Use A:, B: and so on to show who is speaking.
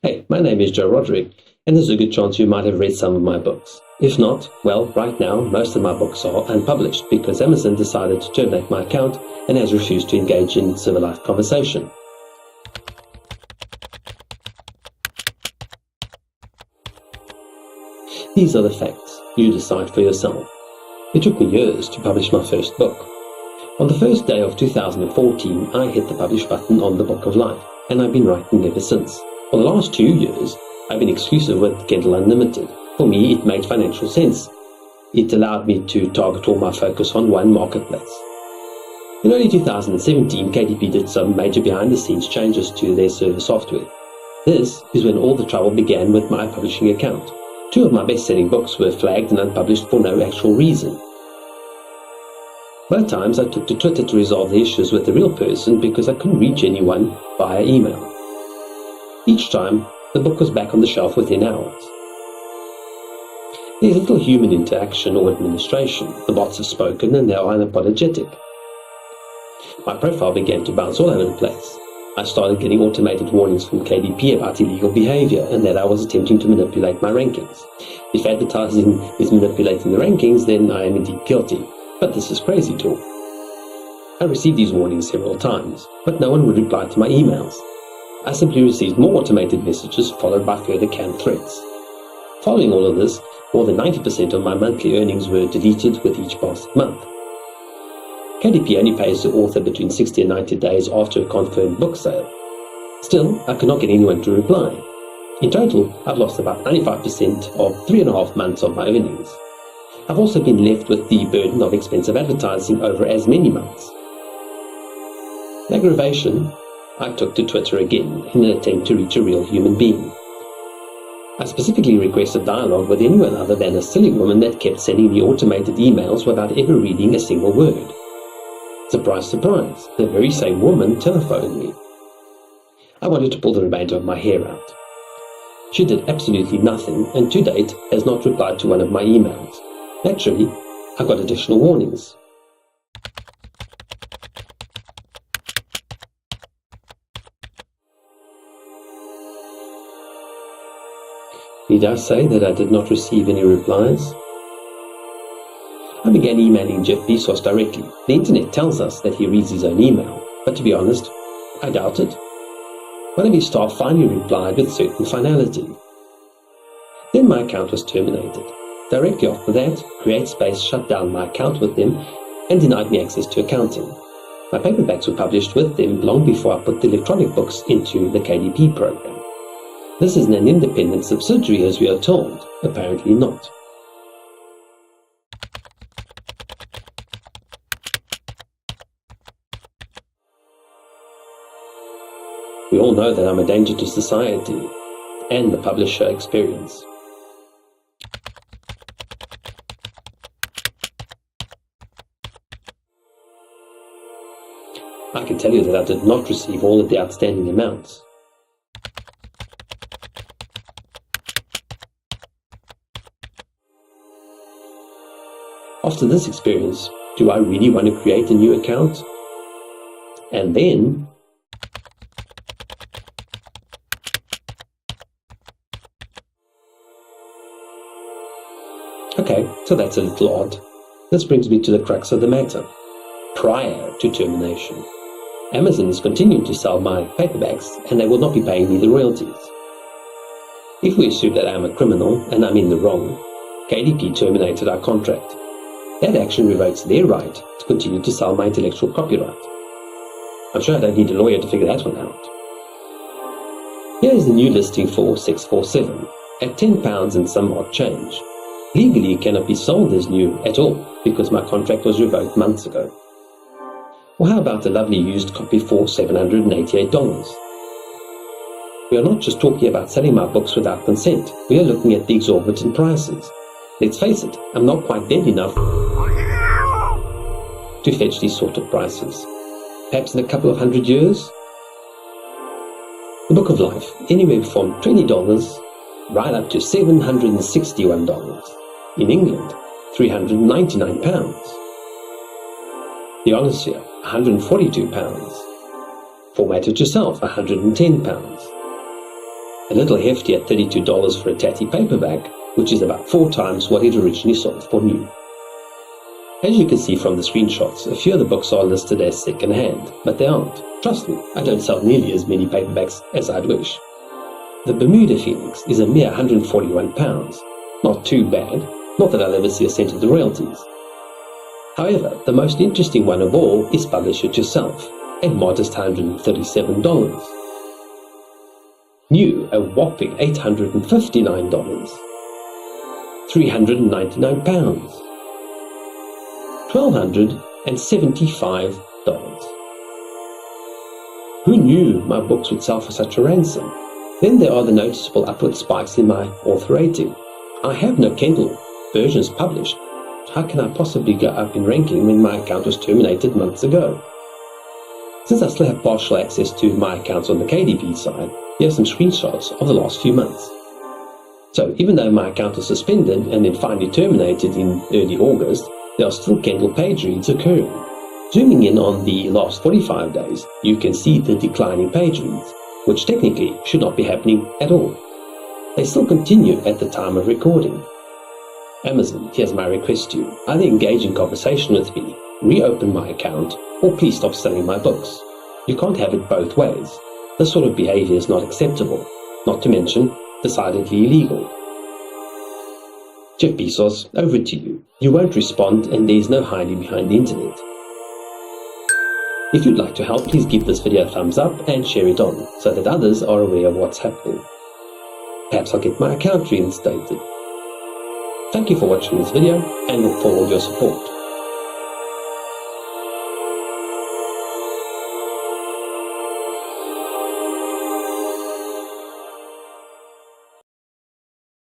A: Hey, my name is Joe Roderick, and there's a good chance you might have read some of my books. If not, well, right now, most of my books are unpublished because Amazon decided to terminate my account and has refused to engage in civilized conversation. These are the facts. You decide for yourself. It took me years to publish my first book. On the first day of 2014, I hit the publish button on the Book of Life, and I've been writing ever since. For the last 2 years, I've been exclusive with Kindle Unlimited. For me, it made financial sense. It allowed me to target all my focus on one marketplace. In early 2017, KDP did some major behind-the-scenes changes to their server software. This is when all the trouble began with my publishing account. 2 of my best-selling books were flagged and unpublished for no actual reason. Both times I took to Twitter to resolve the issues with the real person because I couldn't reach anyone via email. Each time, the book was back on the shelf within hours. There's little human interaction or administration. The bots have spoken and they are unapologetic. My profile began to bounce all over the place. I started getting automated warnings from KDP about illegal behavior and that I was attempting to manipulate my rankings. If advertising is manipulating the rankings, then I am indeed guilty. But this is crazy talk. I received these warnings several times, but no one would reply to my emails. I simply received more automated messages followed by further canned threats. Following all of this, more than 90% of my monthly earnings were deleted with each passing month. KDP only pays the author between 60 and 90 days after a confirmed book sale. Still, I could not get anyone to reply. In total, I've lost about 95% of 3.5 months of my earnings. I've also been left with the burden of expensive advertising over as many months. In aggravation, I took to Twitter again in an attempt to reach a real human being. I specifically requested dialogue with anyone other than a silly woman that kept sending me automated emails without ever reading a single word. Surprise, surprise, the very same woman telephoned me. I wanted to pull the remainder of my hair out. She did absolutely nothing and to date has not replied to one of my emails. Naturally, I got additional warnings. Need I say that I did not receive any replies? I began emailing Jeff Bezos directly. The internet tells us that he reads his own email, but to be honest, I doubt it. One of his staff finally replied with certain finality. Then my account was terminated. Directly after that, CreateSpace shut down my account with them and denied me access to accounting. My paperbacks were published with them long before I put the electronic books into the KDP program. This is an independent subsidiary as we are told. Apparently not. We all know that I'm a danger to society and the publisher experience. I can tell you that I did not receive all of the outstanding amounts. After this experience, do I really want to create a new account? And then, okay, so that's a little odd. This brings me to the crux of the matter. Prior to termination, Amazon is continuing to sell my paperbacks and they will not be paying me the royalties. If we assume that I am a criminal and I'm in the wrong, KDP terminated our contract. That action revokes their right to continue to sell my intellectual copyright. I'm sure I don't need a lawyer to figure that one out. Here is the new listing for 647 at £10 and some odd change. Legally, it cannot be sold as new at all because my contract was revoked months ago. Or how about a lovely used copy for $788? We are not just talking about selling my books without consent. We are looking at the exorbitant prices. Let's face it, I'm not quite dead enough to fetch these sort of prices. Perhaps in a couple of 100 years? The Book of Life, anywhere from $20 right up to $761. In England, £399. The Odyssey, £142. Format it yourself, £110. a little hefty at $32 for a tatty paperback, which is about 4 times what it originally sold for new. As you can see from the screenshots, a few of the books are listed as second-hand, but they aren't. Trust me, I don't sell nearly as many paperbacks as I'd wish. The Bermuda Phoenix is a mere £141. Not too bad, not that I'll ever see a cent of the royalties. However, the most interesting one of all is Publish It Yourself, a modest $137. New, a whopping $859. £399. $1,275. Who knew my books would sell for such a ransom? Then there are the noticeable upward spikes in my author rating. I have no Kindle versions published. How can I possibly go up in ranking when my account was terminated months ago? Since I still have partial access to my accounts on the KDP side, here are some screenshots of the last few months. So even though my account was suspended and then finally terminated in early August, there are still Kindle page reads occurring. Zooming in on the last 45 days, you can see the declining page reads, which technically should not be happening at all. They still continue at the time of recording. Amazon, here's my request to you. Either engage in conversation with me, reopen my account, or please stop selling my books. You can't have it both ways. This sort of behavior is not acceptable, not to mention decidedly illegal. Jeff Bezos, over to you. You won't respond and there is no hiding behind the internet. If you'd like to help, please give this video a thumbs up and share it on, so that others are aware of what's happening. Perhaps I'll get my account reinstated. Thank you for watching this video and look forward to your support.